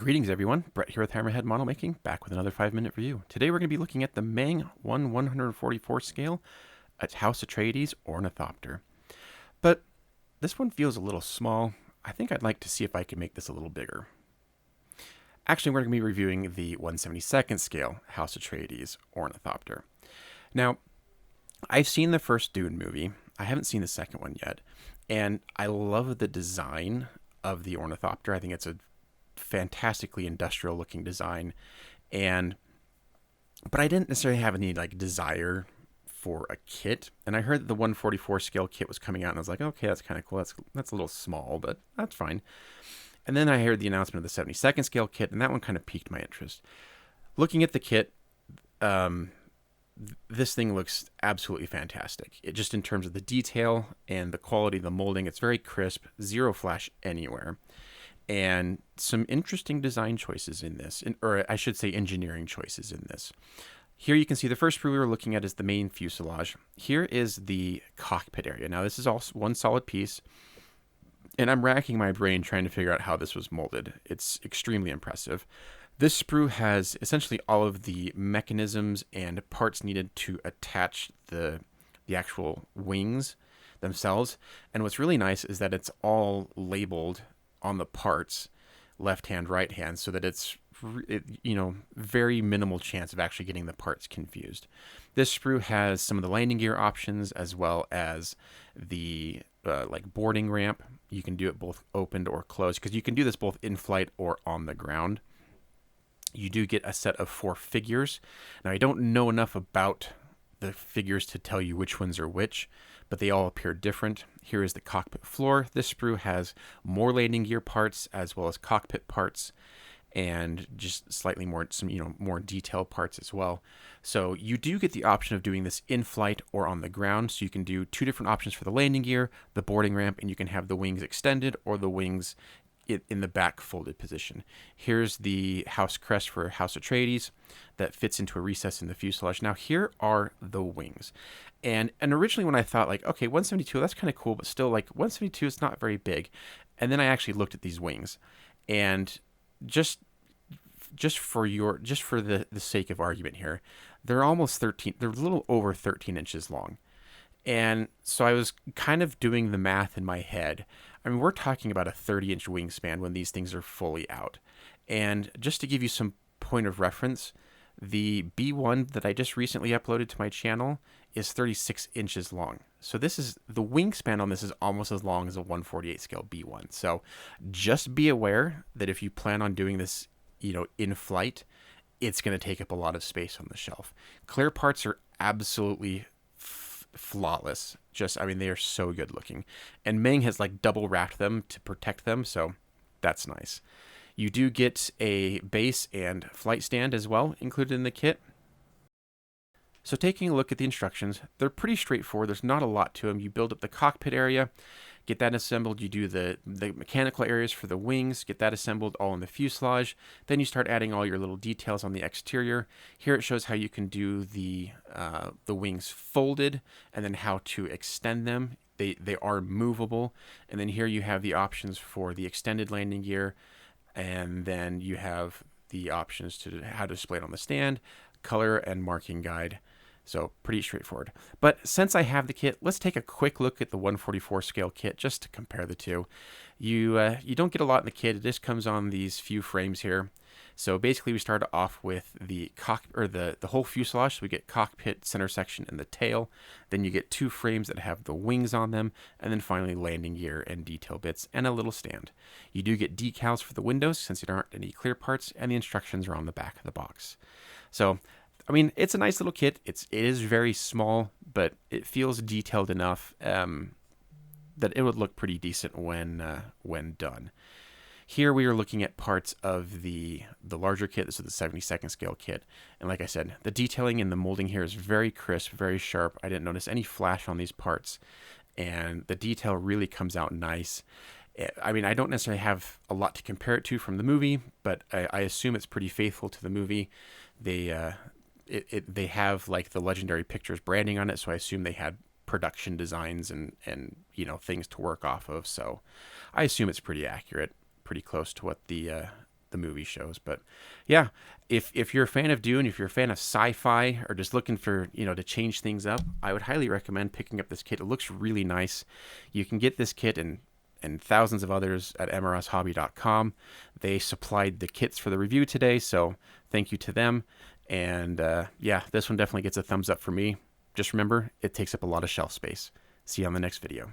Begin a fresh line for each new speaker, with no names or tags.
Greetings, everyone. Brett here with Hammerhead Model Making, back with another 5-minute review. Today we're going to be looking at the Meng 1/144 scale at House Atreides Ornithopter. But this one feels a little small. I think I'd like to see if I can make this a little bigger. Actually, we're going to be reviewing the 1/72nd scale House Atreides Ornithopter. Now, I've seen the first Dune movie. I haven't seen the second one yet. And I love the design of the Ornithopter. I think it's a fantastically industrial looking design, but I didn't necessarily have any desire for a kit. And I heard that the 144 scale kit was coming out, and I was like, okay, that's kind of cool. That's a little small, but that's fine. And then I heard the announcement of the 72nd scale kit, and that one kind of piqued my interest. Looking at the kit, this thing looks absolutely fantastic. It just in terms of the detail and the quality of the molding, it's very crisp, zero flash anywhere. And some interesting design choices in this, or I should say engineering choices in this. Here you can see the first sprue we were looking at is the main fuselage. Here is the cockpit area. Now this is all one solid piece, and I'm racking my brain trying to figure out how this was molded. It's extremely impressive. This sprue has essentially all of the mechanisms and parts needed to attach the actual wings themselves. And what's really nice is that it's all labeled on the parts, left hand, right hand, so that it's very minimal chance of actually getting the parts confused. This sprue has some of the landing gear options as well as the boarding ramp. You can do it both opened or closed, because you can do this both in flight or on the ground. You do get a set of 4 figures. Now I don't know enough about the figures to tell you which ones are which, but they all appear different. Here is the cockpit floor. This sprue has more landing gear parts as well as cockpit parts, and just slightly more more detailed parts as well. So you do get the option of doing this in flight or on the ground. So you can do 2 different options for the landing gear, the boarding ramp, and you can have the wings extended or the wings in the back folded position. Here's the house crest for House Atreides that fits into a recess in the fuselage. Now here are the wings. And originally when I thought okay, 172, that's kind of cool, but still 172 is not very big. And then I actually looked at these wings, and just for the sake of argument here, they're almost 13, they're a little over 13 inches long. And so I was kind of doing the math in my head. I mean, we're talking about a 30-inch wingspan when these things are fully out. And just to give you some point of reference, the B1 that I just recently uploaded to my channel is 36 inches long. So the wingspan on this is almost as long as a 148 scale B1. So just be aware that if you plan on doing this, in flight, it's going to take up a lot of space on the shelf. Clear parts are absolutely flawless. They are so good looking. And Meng has double wrapped them to protect them, so that's nice. You do get a base and flight stand as well included in the kit. So taking a look at the instructions, they're pretty straightforward. There's not a lot to them. You build up the cockpit area, get that assembled. You do the mechanical areas for the wings, get that assembled all in the fuselage. Then you start adding all your little details on the exterior. Here it shows how you can do the wings folded, and then how to extend them. They are movable. And then here you have the options for the extended landing gear, and then you have the options to how to display it on the stand, color and marking guide. So pretty straightforward. But since I have the kit, let's take a quick look at the 144 scale kit just to compare the two. You don't get a lot in the kit. It just comes on these few frames here. So basically we start off with the whole fuselage. So we get cockpit, center section, and the tail. Then you get 2 frames that have the wings on them, and then finally landing gear and detail bits and a little stand. You do get decals for the windows since there aren't any clear parts, and the instructions are on the back of the box. So it's a nice little kit. It is very small, but it feels detailed enough that it would look pretty decent when done. Here we are looking at parts of the larger kit. This is the 72nd scale kit. And like I said, the detailing and the molding here is very crisp, very sharp. I didn't notice any flash on these parts. And the detail really comes out nice. I don't necessarily have a lot to compare it to from the movie, but I assume it's pretty faithful to the movie. They have the Legendary Pictures branding on it, so I assume they had production designs and things to work off of. So I assume it's pretty accurate, pretty close to what the the movie shows. But yeah, if you're a fan of Dune, if you're a fan of sci-fi, or just looking for, to change things up, I would highly recommend picking up this kit. It looks really nice. You can get this kit and thousands of others at mrshobby.com. They supplied the kits for the review today, so thank you to them. And yeah, this one definitely gets a thumbs up for me. Just remember, it takes up a lot of shelf space. See you on the next video.